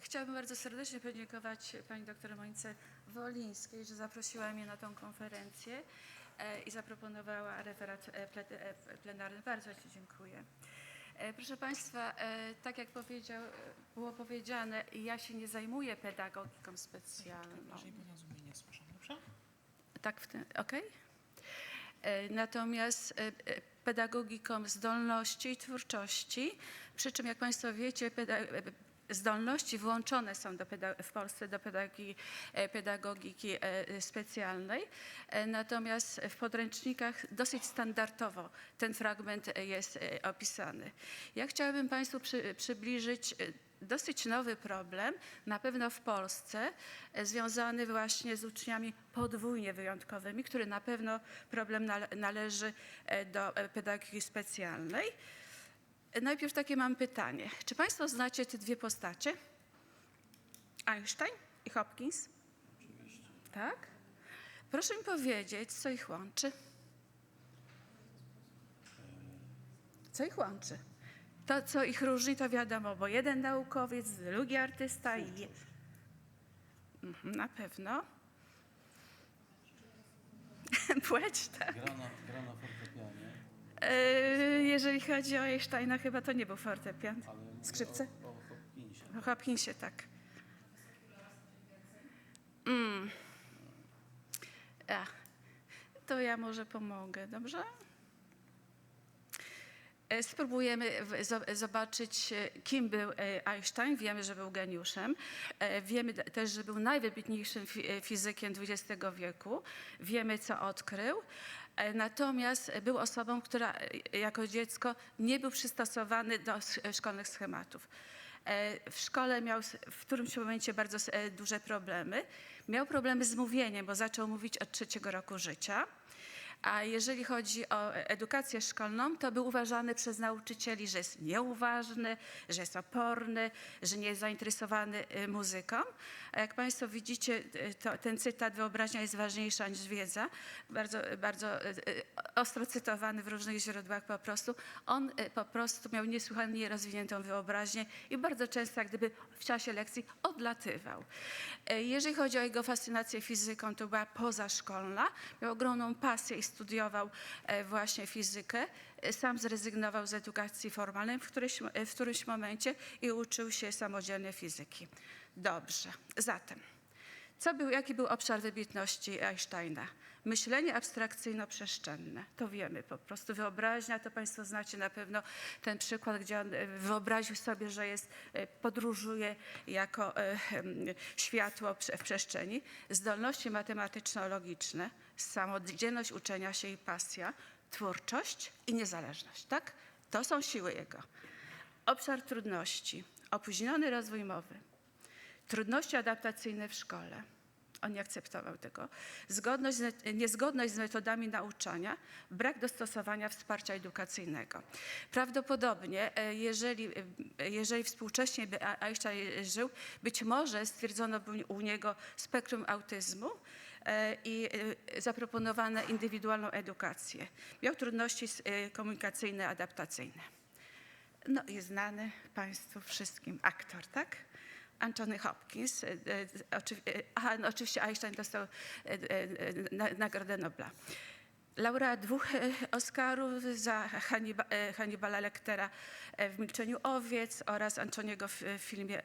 Chciałabym bardzo serdecznie podziękować pani doktor Monice Wolińskiej, że zaprosiła mnie na tą konferencję i zaproponowała referat plenarny. Bardzo ci dziękuję. Proszę Państwa, tak jak było powiedziane, ja się nie zajmuję pedagogiką specjalną. Jeżeli Pani rozumie, nie słyszę, dobrze? Tak, okej. Natomiast pedagogiką zdolności i twórczości, przy czym jak Państwo wiecie, zdolności włączone są w Polsce do pedagogiki specjalnej, natomiast w podręcznikach dosyć standardowo ten fragment jest opisany. Ja chciałabym Państwu przybliżyć dosyć nowy problem, na pewno w Polsce, związany właśnie z uczniami podwójnie wyjątkowymi, który na pewno problem należy do pedagogiki specjalnej. Najpierw takie mam pytanie. Czy Państwo znacie te dwie postacie? Einstein i Hopkins? Oczywiście. Tak? Proszę mi powiedzieć, co ich łączy? Co ich łączy? To, co ich różni, to wiadomo, bo jeden naukowiec, drugi artysta i... Na pewno. Płeć, tak. Gra na fortepianie. Jeżeli chodzi o Einsteina, chyba to nie był fortepian. Ale mówię Skrzypce? o Hopkinsie. O Hopkinsie, tak. To ja może pomogę, dobrze? Spróbujemy zobaczyć, kim był Einstein. Wiemy, że był geniuszem. Wiemy też, że był najwybitniejszym fizykiem XX wieku. Wiemy, co odkrył. Natomiast był osobą, która jako dziecko nie był przystosowany do szkolnych schematów. W szkole miał w którymś momencie bardzo duże problemy. Miał problemy z mówieniem, bo zaczął mówić od 3. roku życia. A jeżeli chodzi o edukację szkolną, to był uważany przez nauczycieli, że jest nieuważny, że jest oporny, że nie jest zainteresowany muzyką. A jak Państwo widzicie, ten cytat "wyobraźnia jest ważniejsza niż wiedza", bardzo ostro cytowany w różnych źródłach po prostu. On po prostu miał niesłychanie rozwiniętą wyobraźnię i bardzo często jak gdyby w czasie lekcji odlatywał. Jeżeli chodzi o jego fascynację fizyką, to była pozaszkolna. Miał ogromną pasję i studiował właśnie fizykę. Sam zrezygnował z edukacji formalnej w którymś momencie i uczył się samodzielnie fizyki. Dobrze, zatem jaki był obszar wybitności Einsteina? Myślenie abstrakcyjno-przestrzenne. To wiemy po prostu. Wyobraźnia, to Państwo znacie na pewno ten przykład, gdzie on wyobraził sobie, że podróżuje jako światło w przestrzeni. Zdolności matematyczno-logiczne, samodzielność uczenia się i pasja, twórczość i niezależność. Tak? To są siły jego. Obszar trudności. Opóźniony rozwój mowy. Trudności adaptacyjne w szkole. On nie akceptował tego. Niezgodność z metodami nauczania, brak dostosowania wsparcia edukacyjnego. Prawdopodobnie, jeżeli współcześnie by Einstein żył, być może stwierdzono by u niego spektrum autyzmu i zaproponowano indywidualną edukację. Miał trudności komunikacyjne, adaptacyjne. No i znany Państwu wszystkim aktor, tak? Anthony Hopkins, oczywiście Einstein dostał Nagrodę Nobla. Laureat 2 Oscarów za Hannibala Lectera w Milczeniu owiec oraz Antoniego w filmie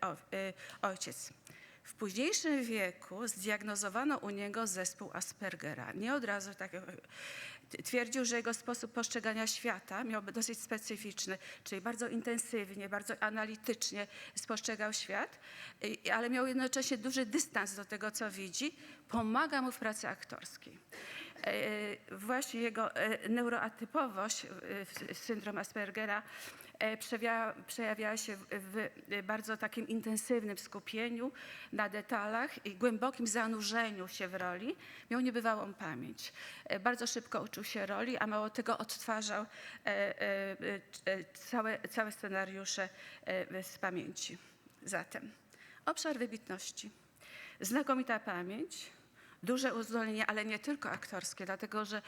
Ojciec. W późniejszym wieku zdiagnozowano u niego zespół Aspergera. Nie od razu tak. Twierdził, że jego sposób postrzegania świata miałby dosyć specyficzny, czyli bardzo intensywnie, bardzo analitycznie spostrzegał świat, ale miał jednocześnie duży dystans do tego, co widzi. Pomaga mu w pracy aktorskiej. Właśnie jego neuroatypowość, syndrom Aspergera, przejawiała się w bardzo takim intensywnym skupieniu na detalach i głębokim zanurzeniu się w roli. Miał niebywałą pamięć. Bardzo szybko uczył się roli, a mało tego odtwarzał całe scenariusze z pamięci. Zatem obszar wybitności. Znakomita pamięć, duże uzdolnienie, ale nie tylko aktorskie, dlatego że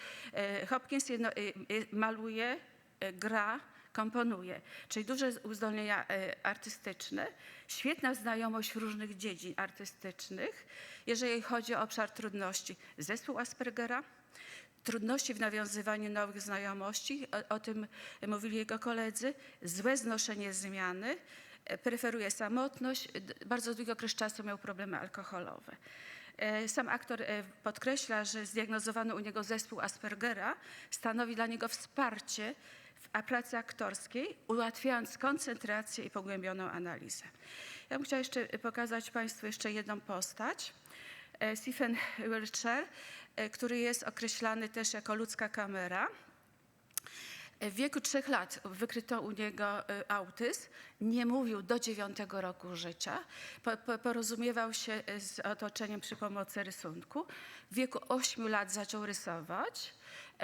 Hopkins maluje, gra, komponuje, czyli duże uzdolnienia artystyczne, świetna znajomość różnych dziedzin artystycznych. Jeżeli chodzi o obszar trudności, zespół Aspergera, trudności w nawiązywaniu nowych znajomości, o tym mówili jego koledzy, złe znoszenie zmiany, preferuje samotność, bardzo długi okres czasu miał problemy alkoholowe. Sam aktor podkreśla, że zdiagnozowano u niego zespół Aspergera stanowi dla niego wsparcie w pracy aktorskiej, ułatwiając koncentrację i pogłębioną analizę. Ja bym chciała jeszcze pokazać Państwu jeszcze jedną postać. Stephen Wiltshire, który jest określany też jako ludzka kamera. W wieku 3 lat wykryto u niego autyzm, nie mówił do 9 roku życia, porozumiewał się z otoczeniem przy pomocy rysunku. W wieku 8 lat zaczął rysować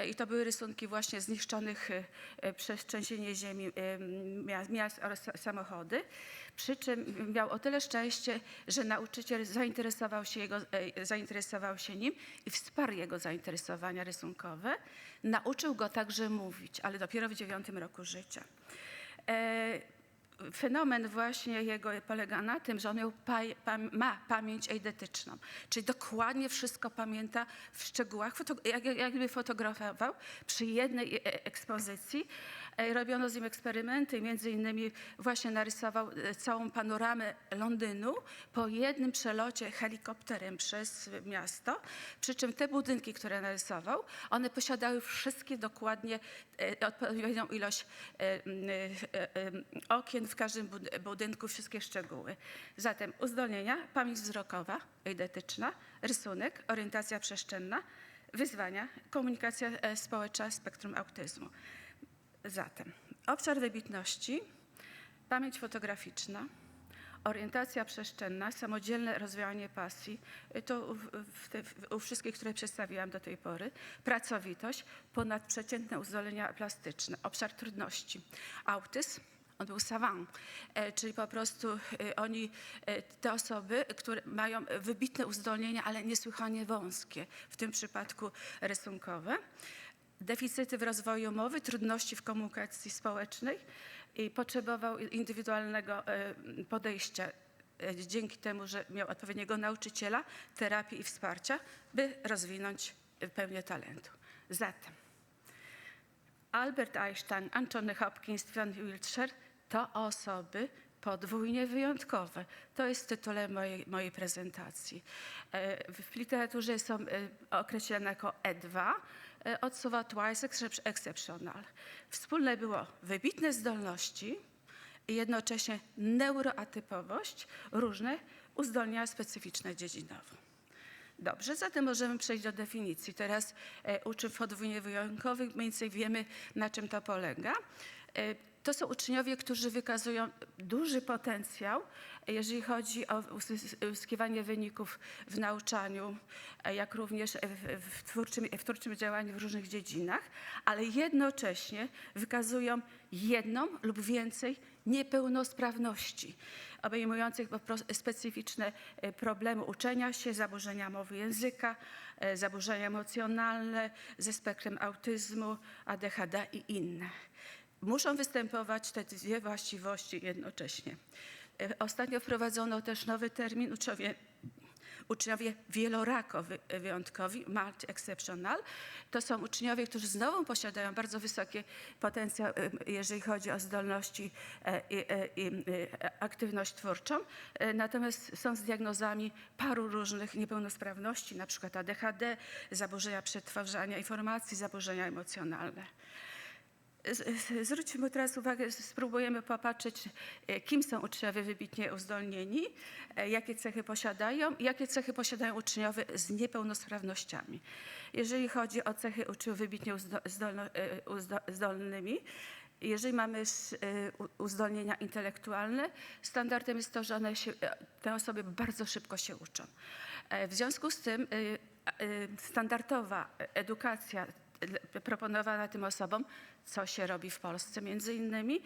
i to były rysunki właśnie zniszczonych przez trzęsienie ziemi miast oraz samochody. Przy czym miał o tyle szczęście, że nauczyciel zainteresował się nim i wsparł jego zainteresowania rysunkowe. Nauczył go także mówić, ale dopiero w 9 roku życia. Fenomen właśnie jego polega na tym, że on ma pamięć eidetyczną, czyli dokładnie wszystko pamięta w szczegółach, jakby fotografował. Przy jednej ekspozycji robiono z nim eksperymenty, między innymi właśnie narysował całą panoramę Londynu po jednym przelocie helikopterem przez miasto, przy czym te budynki, które narysował, one posiadały wszystkie dokładnie odpowiednią ilość okien w każdym budynku, wszystkie szczegóły. Zatem uzdolnienia, pamięć wzrokowa, eidetyczna, rysunek, orientacja przestrzenna, wyzwania, komunikacja społeczna, spektrum autyzmu. Zatem obszar wybitności, pamięć fotograficzna, orientacja przestrzenna, samodzielne rozwijanie pasji, to u wszystkich, które przedstawiłam do tej pory, pracowitość, ponadprzeciętne uzdolnienia plastyczne, obszar trudności, autyzm. On był savant, czyli po prostu te osoby, które mają wybitne uzdolnienia, ale niesłychanie wąskie, w tym przypadku rysunkowe. Deficyty w rozwoju mowy, trudności w komunikacji społecznej i potrzebował indywidualnego podejścia dzięki temu, że miał odpowiedniego nauczyciela, terapii i wsparcia, by rozwinąć pełnię talentu. Zatem Albert Einstein, Anthony Hopkins, Stephen Wiltshire to osoby podwójnie wyjątkowe. To jest w tytule mojej prezentacji. W literaturze są określone jako E2, odsuwa twice exceptional. Wspólne było wybitne zdolności i jednocześnie neuroatypowość, różne uzdolnienia specyficzne dziedzinowo. Dobrze, zatem możemy przejść do definicji. Teraz uczniów podwójnie wyjątkowych, mniej więcej wiemy, na czym to polega. To są uczniowie, którzy wykazują duży potencjał, jeżeli chodzi o uzyskiwanie wyników w nauczaniu, jak również w twórczym działaniu w różnych dziedzinach, ale jednocześnie wykazują jedną lub więcej niepełnosprawności, obejmujących specyficzne problemy uczenia się, zaburzenia mowy języka, zaburzenia emocjonalne ze spektrem autyzmu, ADHD i inne. Muszą występować te dwie właściwości jednocześnie. Ostatnio wprowadzono też nowy termin uczniowie wielorako wyjątkowi, multi-exceptional. To są uczniowie, którzy znowu posiadają bardzo wysoki potencjał, jeżeli chodzi o zdolności i aktywność twórczą, natomiast są z diagnozami paru różnych niepełnosprawności, na przykład ADHD, zaburzenia przetwarzania informacji, zaburzenia emocjonalne. Zwróćmy teraz uwagę, spróbujemy popatrzeć, kim są uczniowie wybitnie uzdolnieni, jakie cechy posiadają i jakie cechy posiadają uczniowie z niepełnosprawnościami. Jeżeli chodzi o cechy uczniów wybitnie zdolnymi, jeżeli mamy uzdolnienia intelektualne, standardem jest to, że te osoby bardzo szybko się uczą. W związku z tym standardowa edukacja proponowana tym osobom co się robi w Polsce między innymi,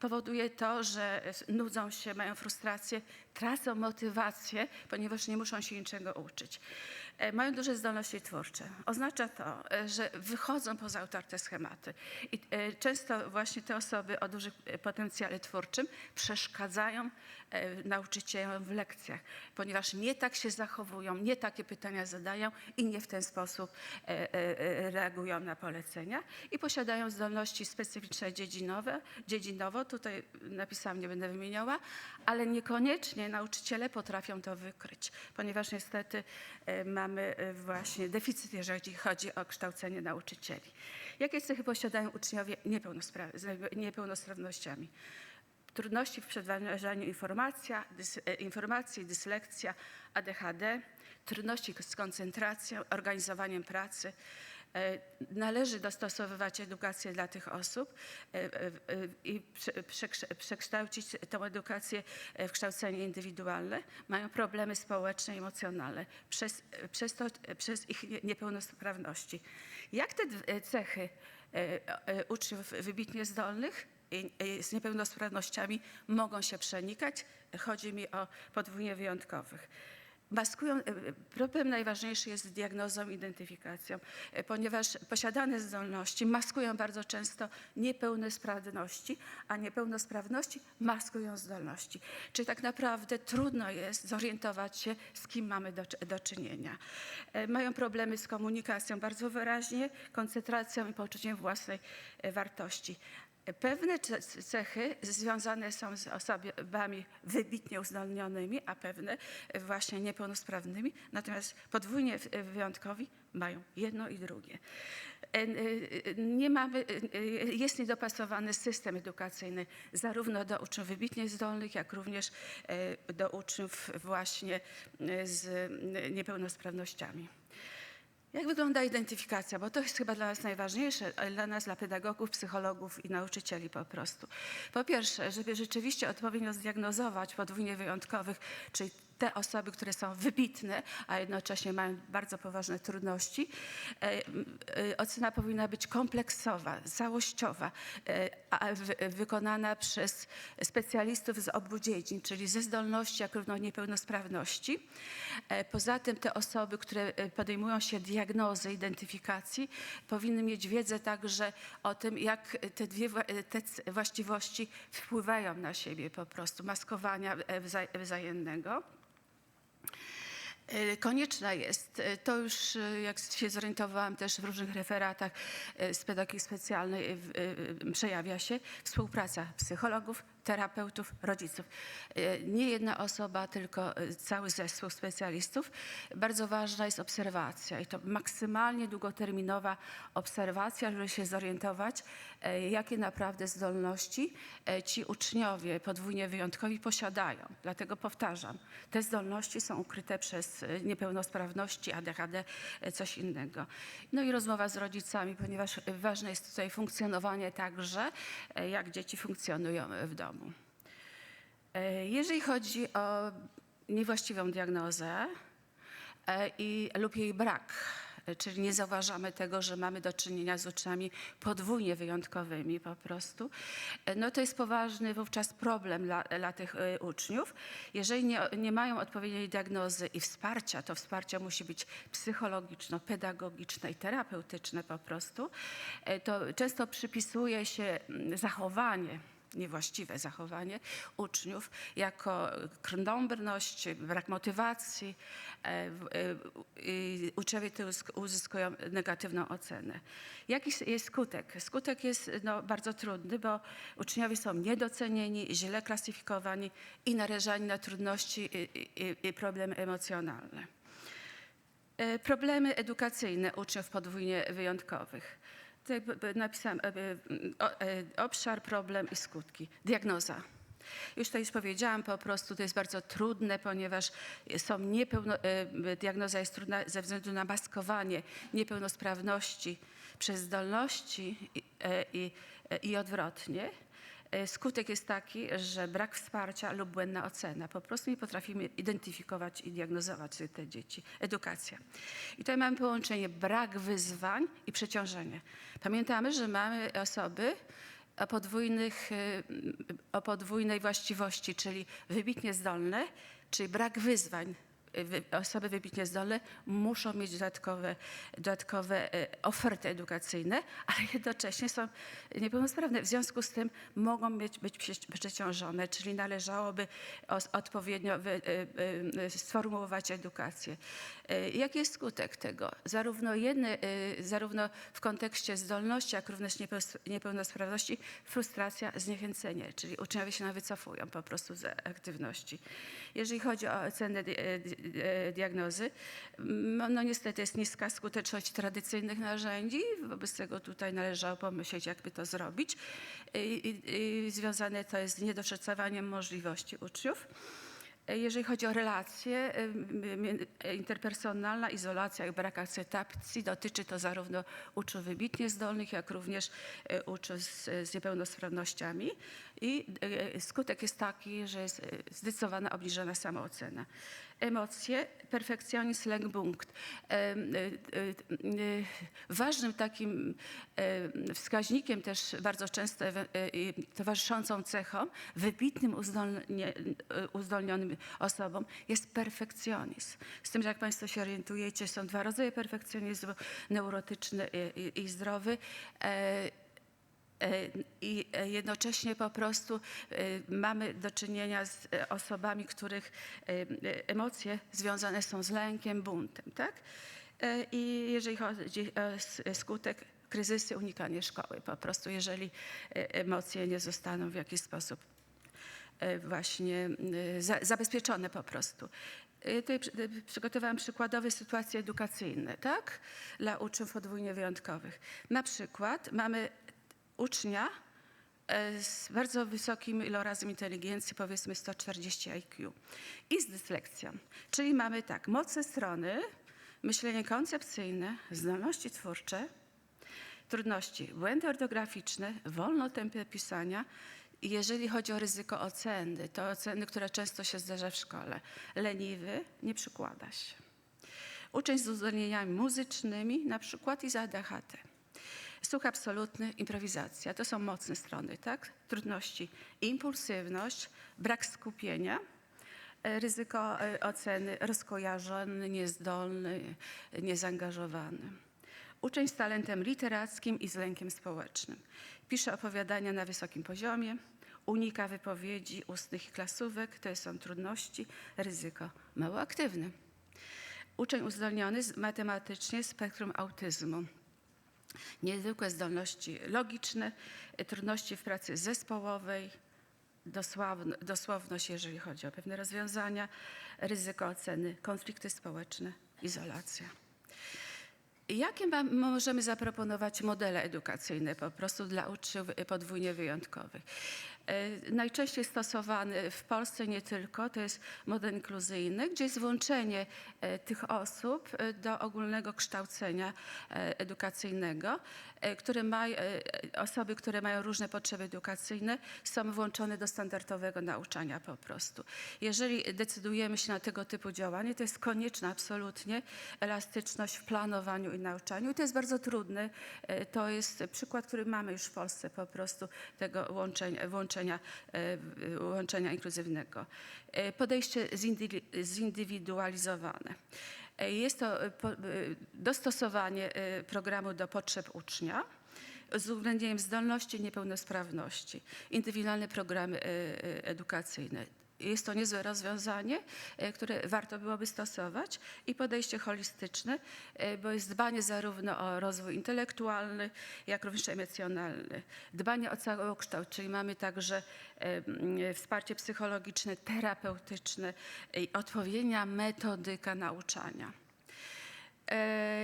powoduje to, że nudzą się, mają frustrację, tracą motywację, ponieważ nie muszą się niczego uczyć. Mają duże zdolności twórcze. Oznacza to, że wychodzą poza utarte schematy. I często właśnie te osoby o dużym potencjale twórczym przeszkadzają nauczycielom w lekcjach, ponieważ nie tak się zachowują, nie takie pytania zadają i nie w ten sposób reagują na polecenia i posiadają zdolności specyficzne dziedzinowo, tutaj napisałam, nie będę wymieniała, ale niekoniecznie nauczyciele potrafią to wykryć, ponieważ niestety mamy właśnie deficyt, jeżeli chodzi o kształcenie nauczycieli. Jakie cechy posiadają uczniowie z niepełnosprawnościami? Trudności w przetwarzaniu informacji, dyslekcja, ADHD, trudności z koncentracją, organizowaniem pracy. Należy dostosowywać edukację dla tych osób i przekształcić tę edukację w kształcenie indywidualne. Mają problemy społeczne i emocjonalne przez ich niepełnosprawności. Jak te cechy uczniów wybitnie zdolnych z niepełnosprawnościami mogą się przenikać? Chodzi mi o podwójnie wyjątkowych. Problem najważniejszy jest z diagnozą i identyfikacją, ponieważ posiadane zdolności maskują bardzo często niepełnosprawności, a niepełnosprawności maskują zdolności. Czyli tak naprawdę trudno jest zorientować się, z kim mamy do czynienia. Mają problemy z komunikacją bardzo wyraźnie, koncentracją i poczuciem własnej wartości. Pewne cechy związane są z osobami wybitnie uzdolnionymi, a pewne właśnie niepełnosprawnymi, natomiast podwójnie wyjątkowi mają jedno i drugie. Jest niedopasowany system edukacyjny zarówno do uczniów wybitnie zdolnych, jak również do uczniów właśnie z niepełnosprawnościami. Jak wygląda identyfikacja? Bo to jest chyba dla nas najważniejsze, dla nas, dla pedagogów, psychologów i nauczycieli po prostu. Po pierwsze, żeby rzeczywiście odpowiednio zdiagnozować podwójnie wyjątkowych, czyli te osoby, które są wybitne, a jednocześnie mają bardzo poważne trudności, ocena powinna być kompleksowa, całościowa, wykonana przez specjalistów z obu dziedzin, czyli ze zdolności, jak również niepełnosprawności. Poza tym te osoby, które podejmują się diagnozy, identyfikacji, powinny mieć wiedzę także o tym, jak te właściwości wpływają na siebie po prostu, maskowania wzajemnego. Konieczna jest, to już jak się zorientowałam też w różnych referatach z pedagogiki specjalnej przejawia się współpraca psychologów, terapeutów, rodziców. Nie jedna osoba, tylko cały zespół specjalistów. Bardzo ważna jest obserwacja i to maksymalnie długoterminowa obserwacja, żeby się zorientować, jakie naprawdę zdolności ci uczniowie podwójnie wyjątkowi posiadają. Dlatego powtarzam, te zdolności są ukryte przez niepełnosprawności, ADHD, coś innego. No i rozmowa z rodzicami, ponieważ ważne jest tutaj funkcjonowanie także, jak dzieci funkcjonują w domu. Jeżeli chodzi o niewłaściwą diagnozę lub jej brak, czyli nie zauważamy tego, że mamy do czynienia z uczniami podwójnie wyjątkowymi po prostu, no to jest poważny wówczas problem dla tych uczniów. Jeżeli nie mają odpowiedniej diagnozy i wsparcia, to wsparcie musi być psychologiczno-pedagogiczne i terapeutyczne po prostu, to często przypisuje się niewłaściwe zachowanie uczniów jako krnąbrność, brak motywacji. Uczniowie te uzyskują negatywną ocenę. Jaki jest skutek? Skutek jest bardzo trudny, bo uczniowie są niedocenieni, źle klasyfikowani i narażani na trudności i problemy emocjonalne. Problemy edukacyjne uczniów podwójnie wyjątkowych. Tutaj napisałam obszar, problem i skutki. Diagnoza. Już to powiedziałam, po prostu to jest bardzo trudne, ponieważ diagnoza jest trudna ze względu na maskowanie niepełnosprawności przez zdolności i odwrotnie. Skutek jest taki, że brak wsparcia lub błędna ocena. Po prostu nie potrafimy identyfikować i diagnozować te dzieci. Edukacja. I tutaj mamy połączenie brak wyzwań i przeciążenie. Pamiętamy, że mamy osoby o podwójnej właściwości, czyli wybitnie zdolne, czyli brak wyzwań. Osoby wybitnie zdolne muszą mieć dodatkowe oferty edukacyjne, ale jednocześnie są niepełnosprawne. W związku z tym mogą być przeciążone, czyli należałoby odpowiednio sformułować edukację. Jaki jest skutek tego? Zarówno w kontekście zdolności, jak również niepełnosprawności, frustracja, zniechęcenie, czyli uczniowie się wycofują po prostu z aktywności. Jeżeli chodzi o ocenę diagnozy, no niestety jest niska skuteczność tradycyjnych narzędzi, wobec tego tutaj należało pomyśleć, jakby to zrobić. Związane to jest z niedoszacowaniem możliwości uczniów. Jeżeli chodzi o relacje, interpersonalna izolacja i brak akceptacji dotyczy to zarówno uczniów wybitnie zdolnych, jak również uczniów z niepełnosprawnościami. I skutek jest taki, że jest zdecydowana obniżona samoocena. Emocje, perfekcjonizm, lęk, bunt. Ważnym takim wskaźnikiem też bardzo często towarzyszącą cechą wybitnym uzdolnionym osobom jest perfekcjonizm. Z tym, że jak Państwo się orientujecie, są dwa rodzaje perfekcjonizmu, neurotyczny i zdrowy. I jednocześnie po prostu mamy do czynienia z osobami, których emocje związane są z lękiem, buntem, tak? I jeżeli chodzi o skutek, kryzysy, unikanie szkoły, po prostu jeżeli emocje nie zostaną w jakiś sposób właśnie zabezpieczone po prostu. Tutaj przygotowałam przykładowe sytuacje edukacyjne, tak? Dla uczniów podwójnie wyjątkowych. Na przykład mamy ucznia z bardzo wysokim ilorazem inteligencji, powiedzmy 140 IQ i z dyslekcją. Czyli mamy tak, mocne strony, myślenie koncepcyjne, zdolności twórcze, trudności, błędy ortograficzne, wolne tempie pisania. I jeżeli chodzi o ryzyko oceny, to oceny, które często się zdarza w szkole. Leniwy, nie przykłada się. Uczeń z uzdolnieniami muzycznymi, na przykład i z ADHD. Słuch absolutny, improwizacja. To są mocne strony, tak? Trudności, impulsywność, brak skupienia, ryzyko oceny, rozkojarzony, niezdolny, niezaangażowany. Uczeń z talentem literackim i z lękiem społecznym. Pisze opowiadania na wysokim poziomie, unika wypowiedzi ustnych i klasówek, to są trudności, ryzyko mało aktywny. Uczeń uzdolniony matematycznie spektrum autyzmu. Niezwykłe zdolności logiczne, trudności w pracy zespołowej, dosłowność, jeżeli chodzi o pewne rozwiązania, ryzyko oceny, konflikty społeczne, izolacja. Jakie możemy zaproponować modele edukacyjne po prostu dla uczniów podwójnie wyjątkowych? Najczęściej stosowany w Polsce, nie tylko, to jest model inkluzyjny, gdzie jest włączenie tych osób do ogólnego kształcenia edukacyjnego, osoby, które mają różne potrzeby edukacyjne, są włączone do standardowego nauczania po prostu. Jeżeli decydujemy się na tego typu działanie, to jest konieczna absolutnie elastyczność w planowaniu i nauczaniu. I to jest bardzo trudne. To jest przykład, który mamy już w Polsce po prostu tego łączenia inkluzywnego. Podejście zindywidualizowane. Jest to dostosowanie programu do potrzeb ucznia z uwzględnieniem zdolności i niepełnosprawności. Indywidualne programy edukacyjne. Jest to niezłe rozwiązanie, które warto byłoby stosować i podejście holistyczne, bo jest dbanie zarówno o rozwój intelektualny, jak również emocjonalny. Dbanie o całokształt, czyli mamy także wsparcie psychologiczne, terapeutyczne i odpowiednia metodyka nauczania.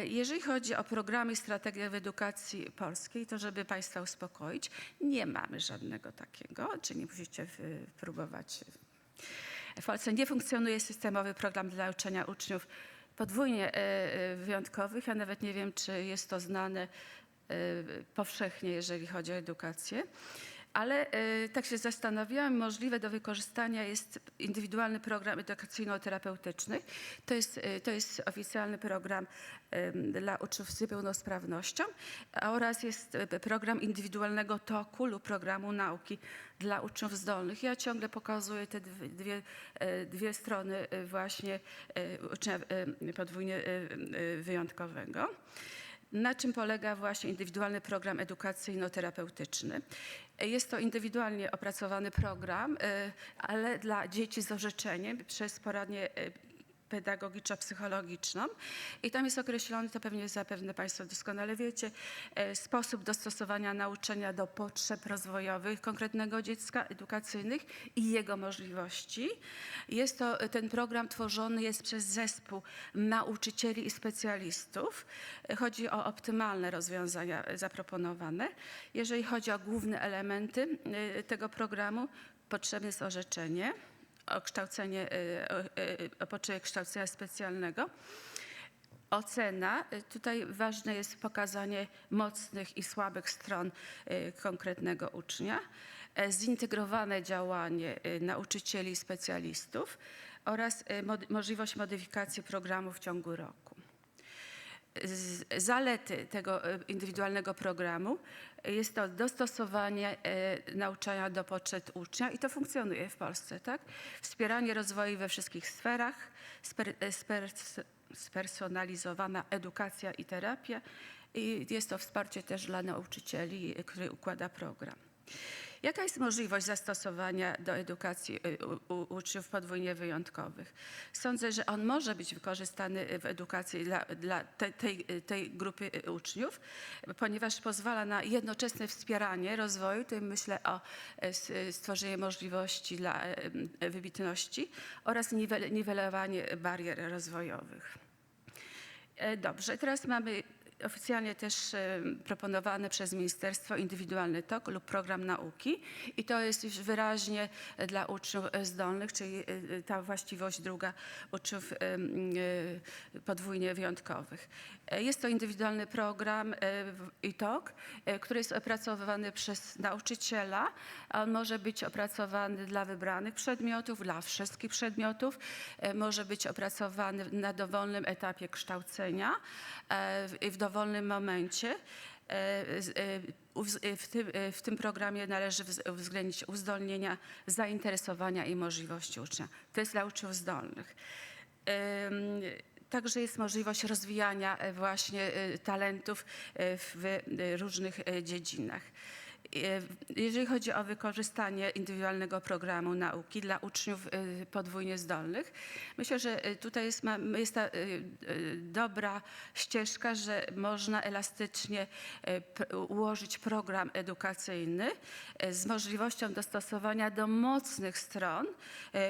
Jeżeli chodzi o programy i strategie w edukacji polskiej, to żeby Państwa uspokoić, nie mamy żadnego takiego, czy nie musicie próbować. W Polsce nie funkcjonuje systemowy program dla uczenia uczniów podwójnie wyjątkowych. Ja nawet nie wiem, czy jest to znane powszechnie, jeżeli chodzi o edukację. Ale tak się zastanawiałam, możliwe do wykorzystania jest indywidualny program edukacyjno-terapeutyczny. To jest oficjalny program dla uczniów z niepełnosprawnością oraz jest program indywidualnego toku lub programu nauki dla uczniów zdolnych. Ja ciągle pokazuję te dwie strony właśnie ucznia podwójnie wyjątkowego. Na czym polega właśnie indywidualny program edukacyjno-terapeutyczny? Jest to indywidualnie opracowany program, ale dla dzieci z orzeczeniem przez poradnię pedagogiczno-psychologiczną i tam jest określony, to zapewne Państwo doskonale wiecie, sposób dostosowania nauczania do potrzeb rozwojowych konkretnego dziecka, edukacyjnych i jego możliwości. Ten program tworzony jest przez zespół nauczycieli i specjalistów. Chodzi o optymalne rozwiązania zaproponowane. Jeżeli chodzi o główne elementy tego programu, potrzebne jest orzeczenie, o potrzebie kształcenia specjalnego. Ocena. Tutaj ważne jest pokazanie mocnych i słabych stron konkretnego ucznia. Zintegrowane działanie nauczycieli i specjalistów oraz możliwość modyfikacji programu w ciągu roku. Zalety tego indywidualnego programu jest to dostosowanie nauczania do potrzeb ucznia i to funkcjonuje w Polsce, tak? Wspieranie rozwoju we wszystkich sferach, spersonalizowana edukacja i terapia i jest to wsparcie też dla nauczycieli, który układa program. Jaka jest możliwość zastosowania do edukacji uczniów podwójnie wyjątkowych? Sądzę, że on może być wykorzystany w edukacji dla tej grupy uczniów, ponieważ pozwala na jednoczesne wspieranie rozwoju, tutaj myślę o stworzeniu możliwości dla wybitności oraz niwelowanie barier rozwojowych. Dobrze, teraz mamy oficjalnie też proponowany przez ministerstwo indywidualny tok lub program nauki i to jest już wyraźnie dla uczniów zdolnych, czyli ta właściwość druga uczniów podwójnie wyjątkowych. Jest to indywidualny program i tok, który jest opracowywany przez nauczyciela. On może być opracowany dla wybranych przedmiotów, dla wszystkich przedmiotów. Może być opracowany na dowolnym etapie kształcenia i w dowolnym momencie. W tym programie należy uwzględnić uzdolnienia, zainteresowania i możliwości ucznia. To jest dla uczniów zdolnych. Także jest możliwość rozwijania właśnie talentów w różnych dziedzinach. Jeżeli chodzi o wykorzystanie indywidualnego programu nauki dla uczniów podwójnie zdolnych, myślę, że tutaj jest ta dobra ścieżka, że można elastycznie ułożyć program edukacyjny z możliwością dostosowania do mocnych stron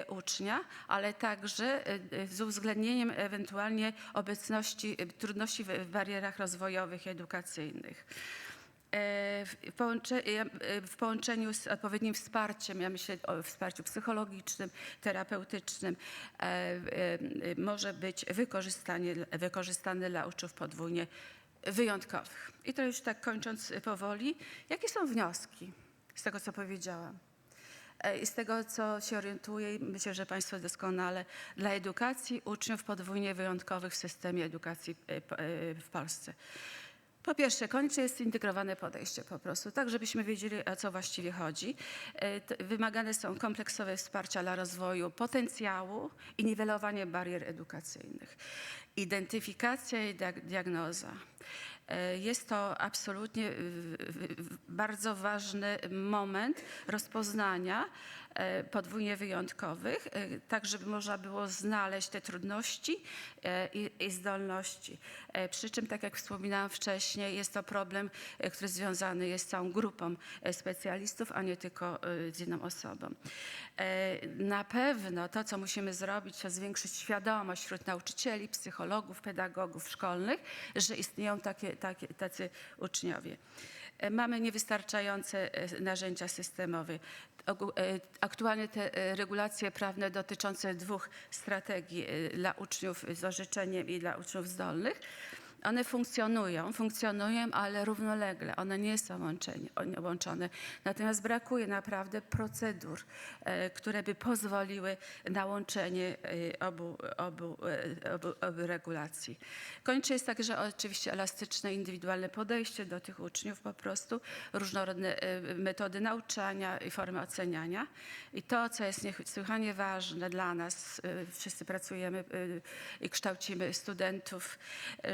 ucznia, ale także z uwzględnieniem ewentualnie obecności trudności w barierach rozwojowych i edukacyjnych. W połączeniu z odpowiednim wsparciem, ja myślę o wsparciu psychologicznym, terapeutycznym, może być wykorzystany dla uczniów podwójnie wyjątkowych. I to już tak kończąc powoli, jakie są wnioski z tego, co powiedziałam? I z tego, co się orientuję, i myślę, że Państwo doskonale, dla edukacji uczniów podwójnie wyjątkowych w systemie edukacji w Polsce. Po pierwsze, konieczne jest zintegrowane podejście po prostu, tak żebyśmy wiedzieli, o co właściwie chodzi. Wymagane są kompleksowe wsparcia dla rozwoju potencjału i niwelowanie barier edukacyjnych. Identyfikacja i diagnoza. Jest to absolutnie bardzo ważny moment rozpoznania podwójnie wyjątkowych, tak żeby można było znaleźć te trudności i zdolności. Przy czym, tak jak wspominałam wcześniej, jest to problem, który związany jest z całą grupą specjalistów, a nie tylko z jedną osobą. Na pewno to, co musimy zrobić, to zwiększyć świadomość wśród nauczycieli, psychologów, pedagogów szkolnych, że istnieją tacy uczniowie. Mamy niewystarczające narzędzia systemowe. Aktualnie te regulacje prawne dotyczące 2 strategii dla uczniów z orzeczeniem i dla uczniów zdolnych. One funkcjonują, ale równolegle. One nie są łączone. Natomiast brakuje naprawdę procedur, które by pozwoliły na łączenie obu regulacji. Konieczne jest także oczywiście elastyczne, indywidualne podejście do tych uczniów po prostu, różnorodne metody nauczania i formy oceniania. I to, co jest niesłychanie ważne dla nas, wszyscy pracujemy i kształcimy studentów,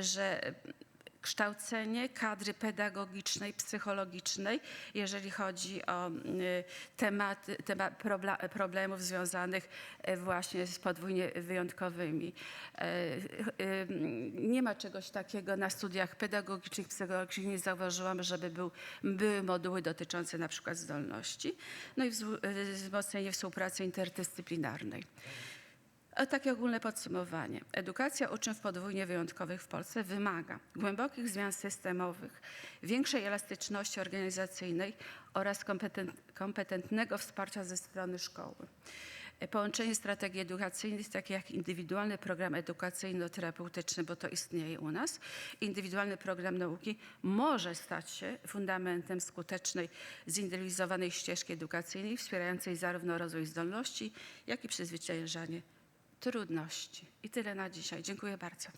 że kształcenie kadry pedagogicznej, psychologicznej, jeżeli chodzi o problemów związanych właśnie z podwójnie wyjątkowymi. Nie ma czegoś takiego na studiach pedagogicznych, psychologicznych. Nie zauważyłam, żeby były moduły dotyczące na przykład zdolności. No i wzmocnienie współpracy interdyscyplinarnej. A takie ogólne podsumowanie. Edukacja uczniów podwójnie wyjątkowych w Polsce wymaga głębokich zmian systemowych, większej elastyczności organizacyjnej oraz kompetentnego wsparcia ze strony szkoły. Połączenie strategii edukacyjnych, takie jak indywidualny program edukacyjno-terapeutyczny, bo to istnieje u nas, indywidualny program nauki może stać się fundamentem skutecznej, zindywidualizowanej ścieżki edukacyjnej, wspierającej zarówno rozwój zdolności, jak i przezwyciężanie trudności. I tyle na dzisiaj. Dziękuję bardzo.